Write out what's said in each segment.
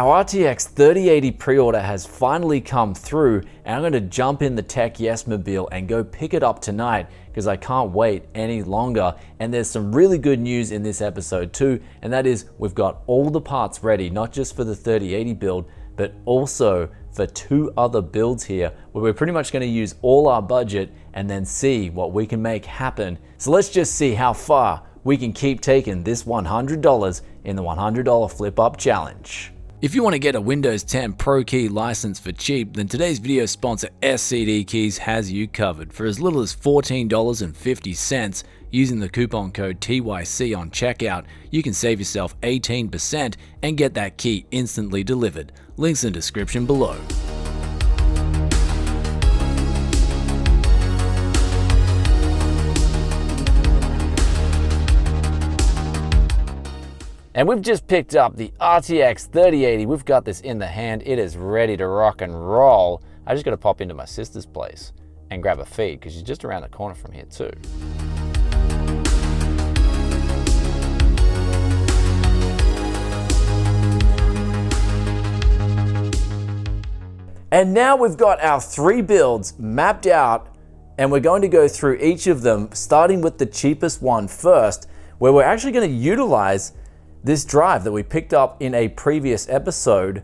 Our RTX 3080 pre-order has finally come through, and I'm going to jump in the Tech Yes Mobile and go pick it up tonight because I can't wait any longer. And there's some really good news in this episode too, and that is we've got all the parts ready, not just for the 3080 build, but also for two other builds here where we're pretty much going to use all our budget and then see what we can make happen. So let's just see how far we can keep taking this $100 in the $100 flip up challenge. If you want to get a Windows 10 Pro Key license for cheap, then today's video sponsor SCD Keys has you covered. For as little as $14.50 using the coupon code TYC on checkout, you can save yourself 18% and get that key instantly delivered. Links in the description below. And we've just picked up the RTX 3080. We've got this in the hand. It is ready to rock and roll. I just got to pop into my sister's place and grab a feed because she's just around the corner from here too. And now we've got our three builds mapped out, and we're going to go through each of them, starting with the cheapest one first, where we're actually going to utilize this drive that we picked up in a previous episode,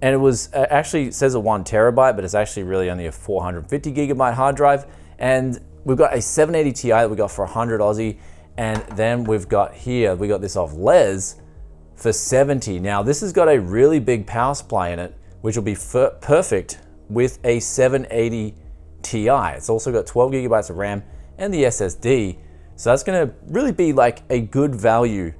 and it was actually, it says a 1 terabyte, but it's actually really only a 450 gigabyte hard drive. And we've got a 780 Ti that we got for 100 Aussie, and then we've got here, we got this off Les for 70. Now this has got a really big power supply in it, which will be perfect with a 780 Ti. It's also got 12 gigabytes of RAM and the SSD, so that's going to really be like a good value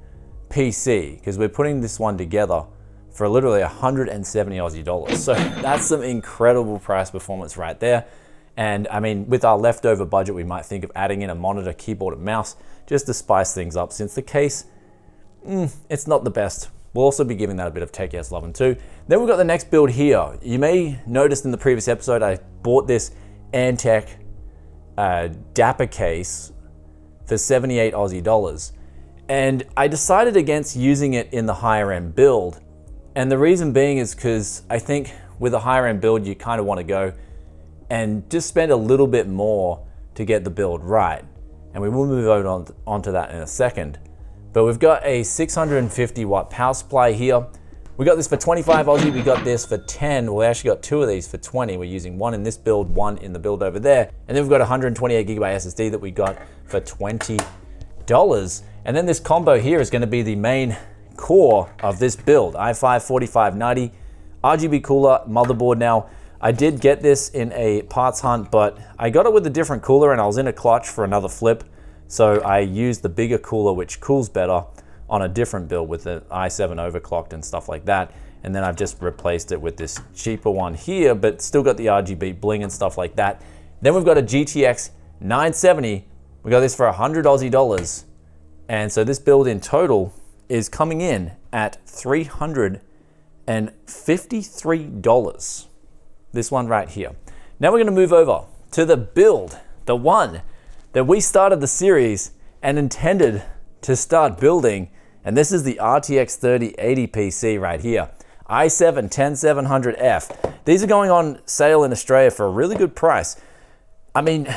PC, because we're putting this one together for literally 170 Aussie dollars. So that's some incredible price performance right there. And I mean, with our leftover budget, we might think of adding in a monitor, keyboard, and mouse just to spice things up, since the case, it's not the best. We'll also be giving that a bit of Tech Yes loving too. Then we've got the next build here. You may notice in the previous episode, I bought this Antec Dapper case for 78 Aussie dollars. And I decided against using it in the higher end build. And the reason being is because I think with a higher end build, you kind of want to go and just spend a little bit more to get the build right. And we will move on to that in a second. But we've got a 650 watt power supply here. We got this for 25 Aussie, we got this for 10. Well, we actually got two of these for 20. We're using one in this build, one in the build over there. And then we've got a 128 gigabyte SSD that we got for $20. And then this combo here is going to be the main core of this build. i5-4590, RGB cooler, motherboard. Now, I did get this in a parts hunt, but I got it with a different cooler and I was in a clutch for another flip. So I used the bigger cooler, which cools better, on a different build with the i7 overclocked and stuff like that. And then I've just replaced it with this cheaper one here, but still got the RGB bling and stuff like that. Then we've got a GTX 970. We got this for 100 Aussie dollars. And so this build in total is coming in at $353. This one right here. Now we're going to move over to the build, the one that we started the series and intended to start building. And this is the RTX 3080 PC right here. i7 10700F. These are going on sale in Australia for a really good price. I mean,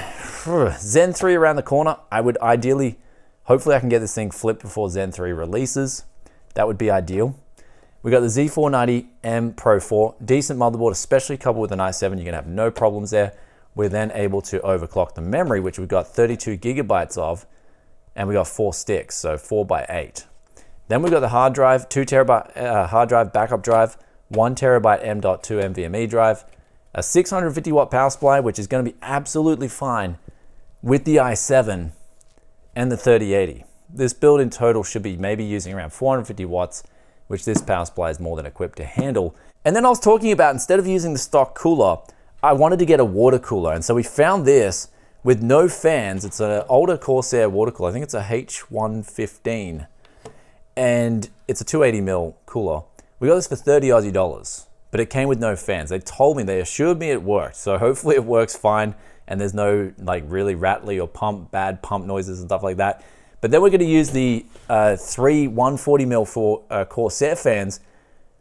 Zen 3 around the corner. I would ideally, hopefully I can get this thing flipped before Zen 3 releases. That would be ideal. We got the Z490M Pro 4, decent motherboard, especially coupled with an i7. You're gonna have no problems there. We're then able to overclock the memory, which we've got 32 gigabytes of, and we got 4 sticks, so 4x8. Then we've got the hard drive, 2 terabyte hard drive backup drive, 1 terabyte M.2 NVMe drive, a 650 watt power supply, which is gonna be absolutely fine with the i7 and the 3080. This build in total should be maybe using around 450 watts, which this power supply is more than equipped to handle. And then I was talking about, instead of using the stock cooler, I wanted to get a water cooler. And so we found this with no fans. It's an older Corsair water cooler. I think it's a H115. And it's a 280 mil cooler. We got this for 30 Aussie dollars, but it came with no fans. They told me, they assured me it worked. So hopefully it works fine and there's no like really rattly or bad pump noises and stuff like that. But then we're going to use the 3 140 mil for Corsair fans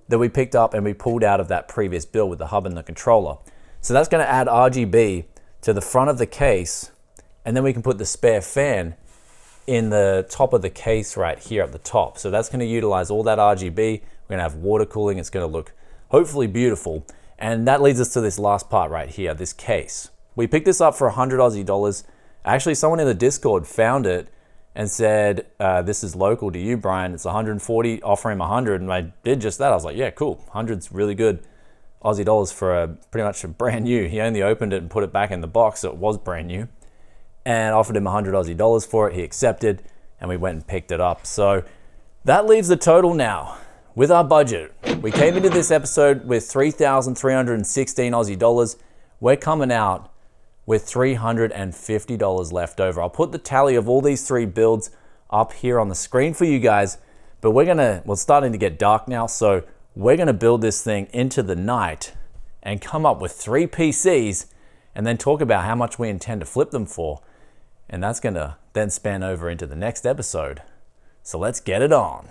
that we picked up and we pulled out of that previous build with the hub and the controller. So that's going to add RGB to the front of the case, and then we can put the spare fan in the top of the case right here at the top. So that's going to utilize all that RGB. We're going to have water cooling. It's going to look hopefully beautiful. And that leads us to this last part right here, this case. We picked this up for 100 Aussie dollars. Actually, someone in the Discord found it and said, this is local to you, Brian. It's 140, offer him 100. And I did just that. I was like, yeah, cool. 100's really good Aussie dollars for pretty much a brand new. He only opened it and put it back in the box, so it was brand new. And offered him 100 Aussie dollars for it. He accepted, and we went and picked it up. So that leaves the total now with our budget. We came into this episode with 3,316 Aussie dollars. We're coming out with $350 left over. I'll put the tally of all these three builds up here on the screen for you guys, but well, it's starting to get dark now, so we're gonna build this thing into the night and come up with 3 PCs and then talk about how much we intend to flip them for. And that's gonna then span over into the next episode. So let's get it on.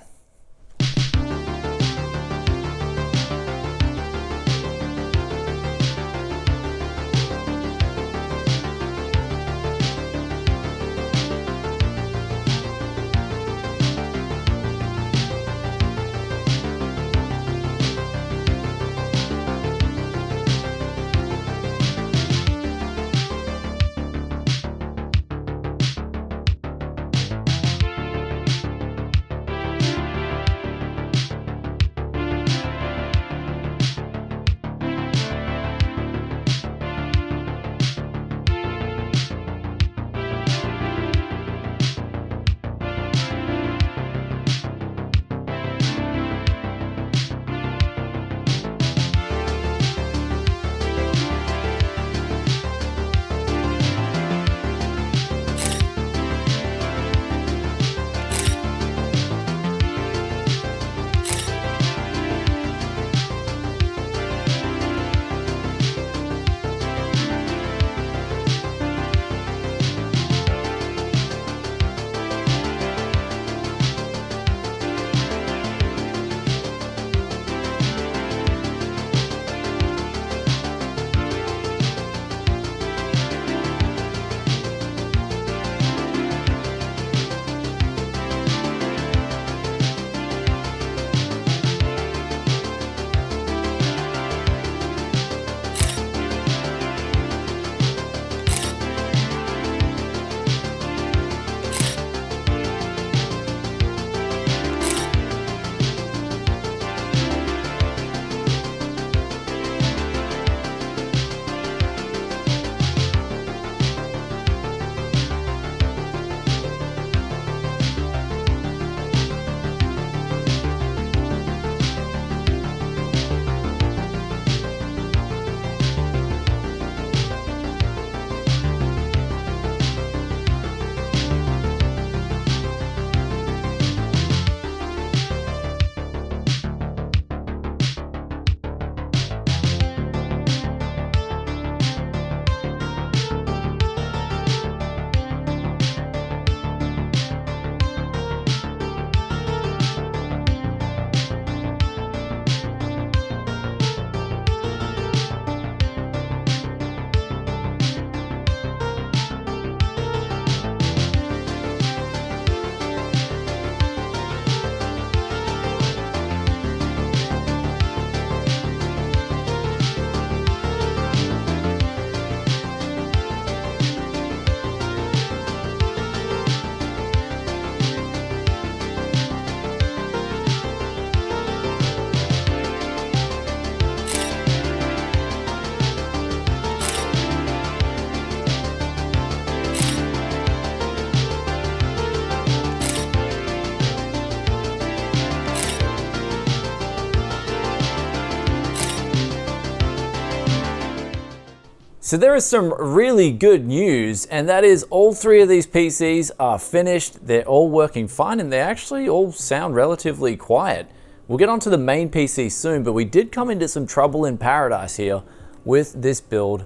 So there is some really good news, and that is all three of these PCs are finished. They're all working fine, and they actually all sound relatively quiet. We'll get onto the main PC soon, but we did come into some trouble in paradise here with this build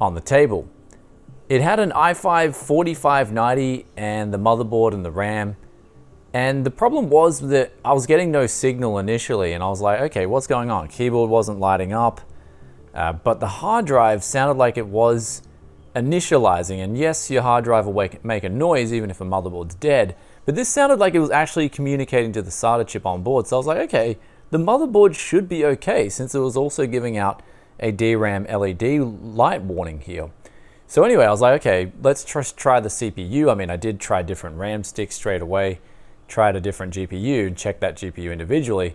on the table. It had an i5 4590 and the motherboard and the RAM And the problem was that I was getting no signal initially, and I was like, okay, what's going on? Keyboard wasn't lighting up, but the hard drive sounded like it was initializing. And yes, your hard drive will make a noise even if a motherboard's dead, but this sounded like it was actually communicating to the SATA chip on board. So I was like, okay, the motherboard should be okay, since it was also giving out a DRAM LED light warning here. So anyway, I was like, okay, let's just try the CPU. I mean, I did try different RAM sticks straight away, tried a different GPU and checked that GPU individually.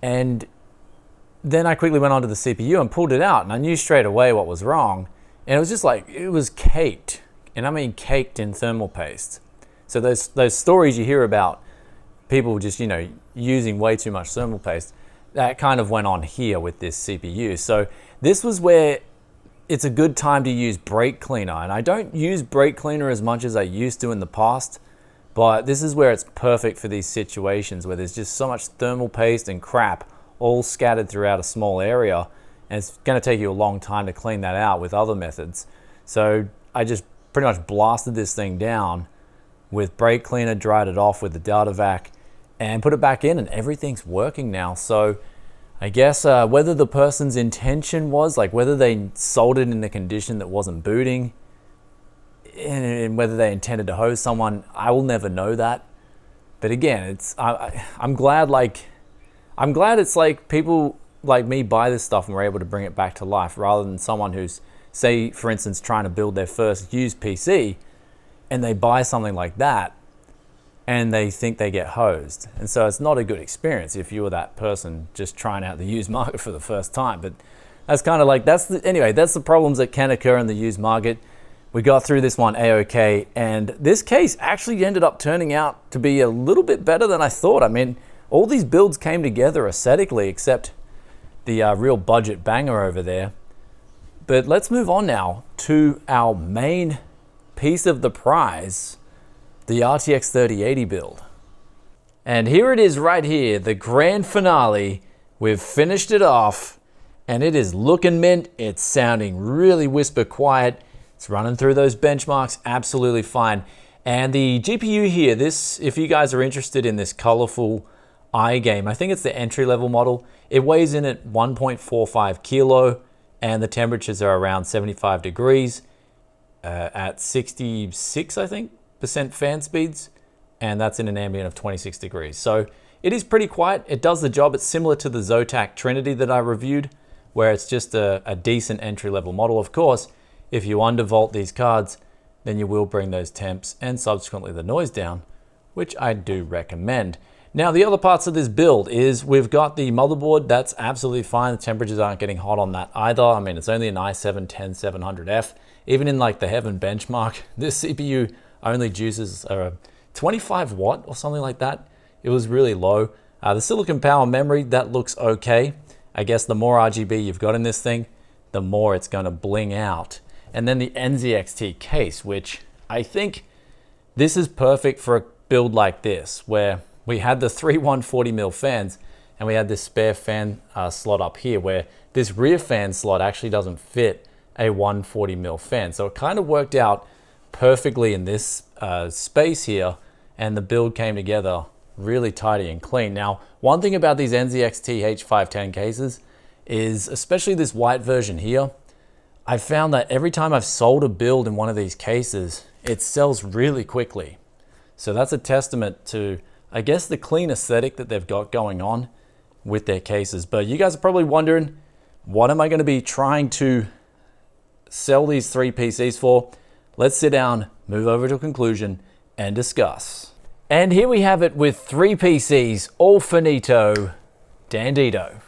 And then I quickly went onto the CPU and pulled it out, and I knew straight away what was wrong. And it was just like, it was caked. And I mean caked in thermal paste. So those stories you hear about people just, you know, using way too much thermal paste, that kind of went on here with this CPU. So this was where it's a good time to use brake cleaner. And I don't use brake cleaner as much as I used to in the past, but this is where it's perfect for these situations where there's just so much thermal paste and crap all scattered throughout a small area, and it's going to take you a long time to clean that out with other methods. So I just pretty much blasted this thing down with brake cleaner, dried it off with the data vac, and put it back in, and everything's working now. So I guess whether the person's intention was, like whether they sold it in a condition that wasn't booting, and whether they intended to hose someone, I will never know that. But again, I'm glad it's like people like me buy this stuff and we're able to bring it back to life, rather than someone who's, say, for instance, trying to build their first used PC and they buy something like that and they think they get hosed. And so it's not a good experience if you were that person just trying out the used market for the first time. But that's kind of like, that's the problems that can occur in the used market. We got through this one A-OK, and this case actually ended up turning out to be a little bit better than I thought. I mean, all these builds came together aesthetically, except the real budget banger over there. But let's move on now to our main piece of the prize, the RTX 3080 build. And here it is right here, the grand finale. We've finished it off, and it is looking mint. It's sounding really whisper quiet. It's running through those benchmarks absolutely fine. And the GPU here, this, if you guys are interested in this colorful iGame, I think it's the entry-level model. It weighs in at 1.45 kilo, and the temperatures are around 75 degrees at 66, I think, % fan speeds, and that's in an ambient of 26 degrees. So it is pretty quiet. It does the job. It's similar to the Zotac Trinity that I reviewed, where it's just a decent entry-level model. Of course, if you undervolt these cards, then you will bring those temps and subsequently the noise down, which I do recommend. Now, the other parts of this build is we've got the motherboard. That's absolutely fine. The temperatures aren't getting hot on that either. I mean, it's only an i7-10700F. Even in like the Heaven benchmark, this CPU only juices 25 watt or something like that. It was really low. The silicon power memory, that looks okay. I guess the more RGB you've got in this thing, the more it's going to bling out. And then the NZXT case, which I think this is perfect for a build like this, where we had the three 140mm fans and we had this spare fan slot up here, where this rear fan slot actually doesn't fit a 140mm fan. So it kind of worked out perfectly in this space here, and the build came together really tidy and clean. Now, one thing about these NZXT H510 cases is, especially this white version here, I found that every time I've sold a build in one of these cases, it sells really quickly. So that's a testament to, I guess, the clean aesthetic that they've got going on with their cases. But you guys are probably wondering, what am I going to be trying to sell these three PCs for? Let's sit down, move over to a conclusion, and discuss. And here we have it with three PCs, all finito, dandito.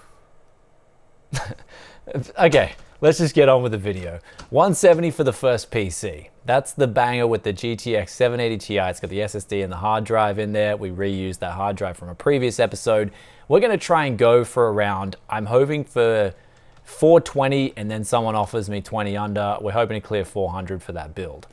Okay, let's just get on with the video. 170 for the first PC. That's the banger with the GTX 780 Ti. It's got the SSD and the hard drive in there. We reused that hard drive from a previous episode. We're gonna try and go for around, I'm hoping for 420, and then someone offers me 20 under. We're hoping to clear 400 for that build.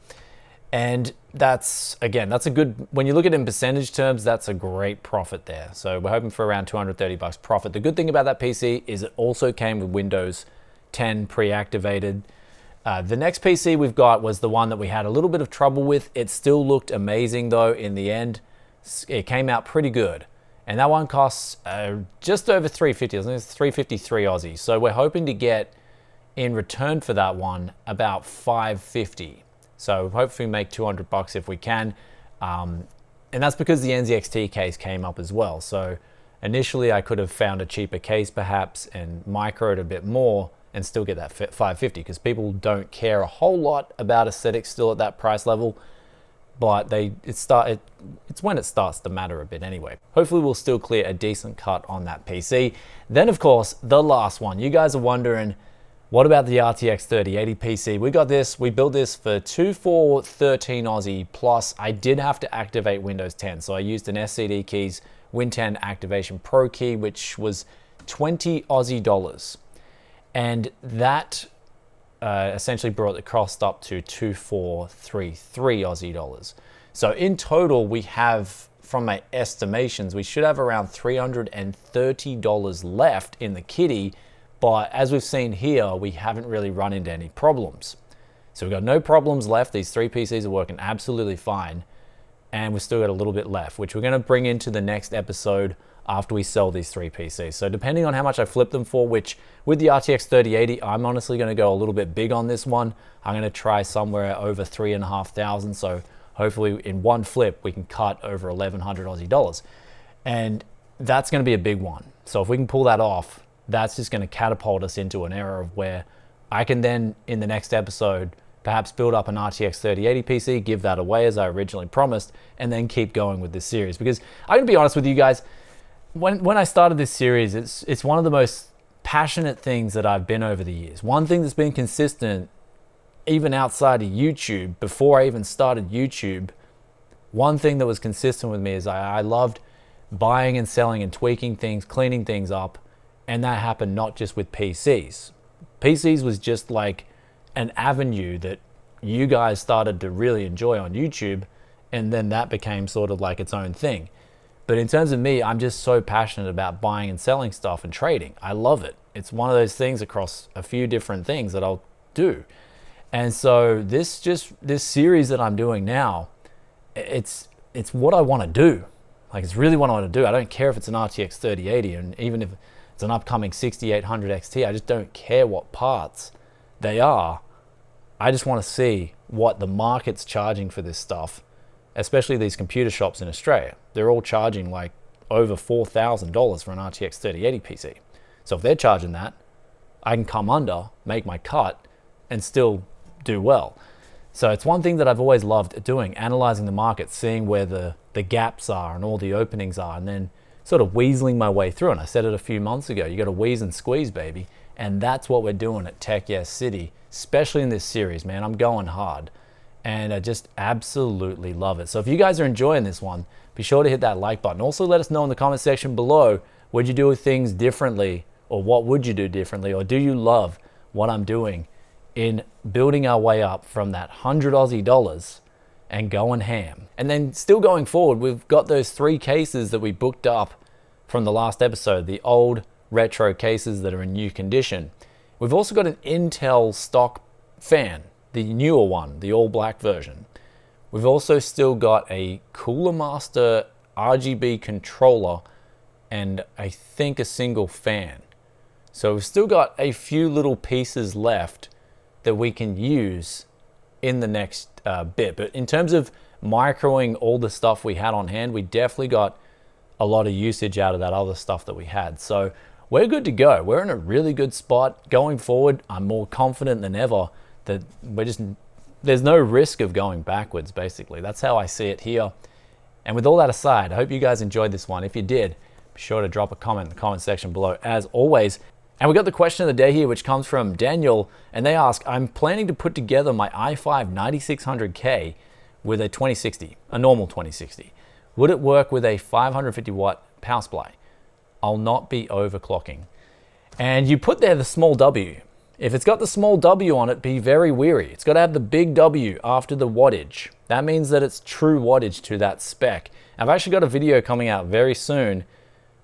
And that's, again, that's a good, when you look at it in percentage terms, that's a great profit there. So we're hoping for around 230 bucks profit. The good thing about that PC is it also came with Windows 10 pre-activated. The next PC we've got was the one that we had a little bit of trouble with. It still looked amazing though in the end. It came out pretty good. And that one costs just over 350. I think it's 353 Aussie. So we're hoping to get, in return for that one, about 550. So hopefully make 200 bucks if we can. And that's because the NZXT case came up as well. So initially I could have found a cheaper case perhaps and microed a bit more and still get that 550, because people don't care a whole lot about aesthetics still at that price level. But it's when it starts to matter a bit anyway. Hopefully we'll still clear a decent cut on that PC. Then of course, the last one. You guys are wondering, what about the RTX 3080 PC? We got this, we built this for 2413 Aussie, plus I did have to activate Windows 10. So I used an SCD Keys Win 10 Activation Pro key, which was 20 Aussie dollars. And that essentially brought the cost up to 2433 Aussie dollars. So in total, we have, from my estimations, we should have around $330 left in the kitty. But as we've seen here, we haven't really run into any problems. So we've got no problems left. These three PCs are working absolutely fine. And we've still got a little bit left, which we're going to bring into the next episode after we sell these three PCs. So depending on how much I flip them for, which with the RTX 3080, I'm honestly going to go a little bit big on this one. I'm going to try somewhere over 3,500. So hopefully in one flip, we can cut over 1,100 Aussie dollars. And that's going to be a big one. So if we can pull that off, that's just going to catapult us into an era of where I can then, in the next episode, perhaps build up an RTX 3080 PC, give that away as I originally promised, and then keep going with this series. Because I'm going to be honest with you guys, when I started this series, it's one of the most passionate things that I've been over the years. One thing that's been consistent, even outside of YouTube, before I even started YouTube, one thing that was consistent with me is I loved buying and selling and tweaking things, cleaning things up, and that happened not just with PCs. PCs was just like an avenue that you guys started to really enjoy on YouTube, and then that became sort of like its own thing. But in terms of me, I'm just so passionate about buying and selling stuff and trading. I love it. It's one of those things across a few different things that I'll do. And so this series that I'm doing now, it's what I want to do. Like, it's really what I want to do. I don't care if it's an RTX 3080, and even if it's an upcoming 6800 XT, I just don't care what parts they are. I just want to see what the market's charging for this stuff, especially these computer shops in Australia. They're all charging like over $4,000 for an RTX 3080 PC. So if they're charging that, I can come under, make my cut, and still do well. So it's one thing that I've always loved doing, analyzing the market, seeing where the gaps are and all the openings are, and then sort of weaseling my way through. And I said it a few months ago, you got to wheeze and squeeze, baby. And that's what we're doing at Tech Yes City, especially in this series, man. I'm going hard. And I just absolutely love it. So if you guys are enjoying this one, be sure to hit that like button. Also, let us know in the comment section below, would you do things differently, or what would you do differently, or do you love what I'm doing in building our way up from that 100 Aussie dollars and going ham? And then still going forward, we've got those three cases that we booked up from the last episode, the old retro cases that are in new condition. We've also got an Intel stock fan, the newer one, the all black version. We've also still got a Cooler Master RGB controller and I think a single fan. So we've still got a few little pieces left that we can use in the next bit. But in terms of microing all the stuff we had on hand, we definitely got a lot of usage out of that other stuff that we had. So we're good to go. We're in a really good spot. Going forward, I'm more confident than ever that there's no risk of going backwards, basically. That's how I see it here. And with all that aside, I hope you guys enjoyed this one. If you did, be sure to drop a comment in the comment section below, as always. And we got the question of the day here, which comes from Daniel, and they ask, I'm planning to put together my i5 9600K with a 2060, a normal 2060. Would it work with a 550 watt power supply? I'll not be overclocking. And you put there the small W. If it's got the small W on it, be very wary. It's got to have the big W after the wattage. That means that it's true wattage to that spec. I've actually got a video coming out very soon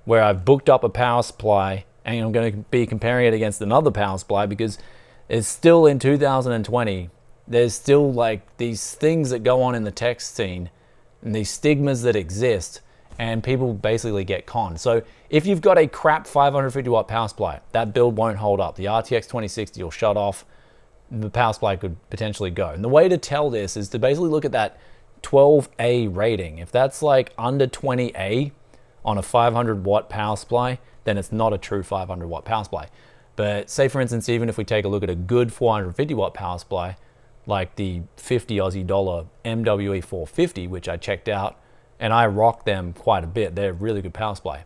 where I've booked up a power supply and I'm going to be comparing it against another power supply, because it's still in 2020. There's still like these things that go on in the tech scene and these stigmas that exist, and people basically get conned. So if you've got a crap 550 watt power supply, that build won't hold up. The RTX 2060 will shut off, the power supply could potentially go. And the way to tell this is to basically look at that 12A rating. If that's like under 20A on a 500 watt power supply, then it's not a true 500 watt power supply. But say for instance, even if we take a look at a good 450 watt power supply, like the 50 Aussie dollar MWE 450, which I checked out, and I rock them quite a bit. They're a really good power supply.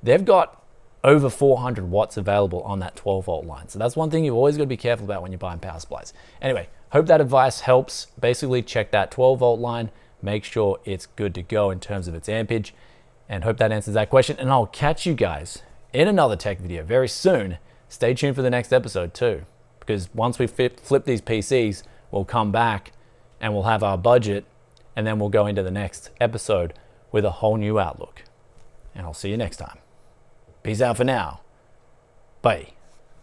They've got over 400 watts available on that 12 volt line. So that's one thing you've always got to be careful about when you're buying power supplies. Anyway, hope that advice helps. Basically check that 12 volt line, make sure it's good to go in terms of its ampage, and hope that answers that question. And I'll catch you guys in another tech video very soon. Stay tuned for the next episode too, because once we flip these PCs, we'll come back and we'll have our budget, and then we'll go into the next episode with a whole new outlook. And I'll see you next time. Peace out for now. Bye.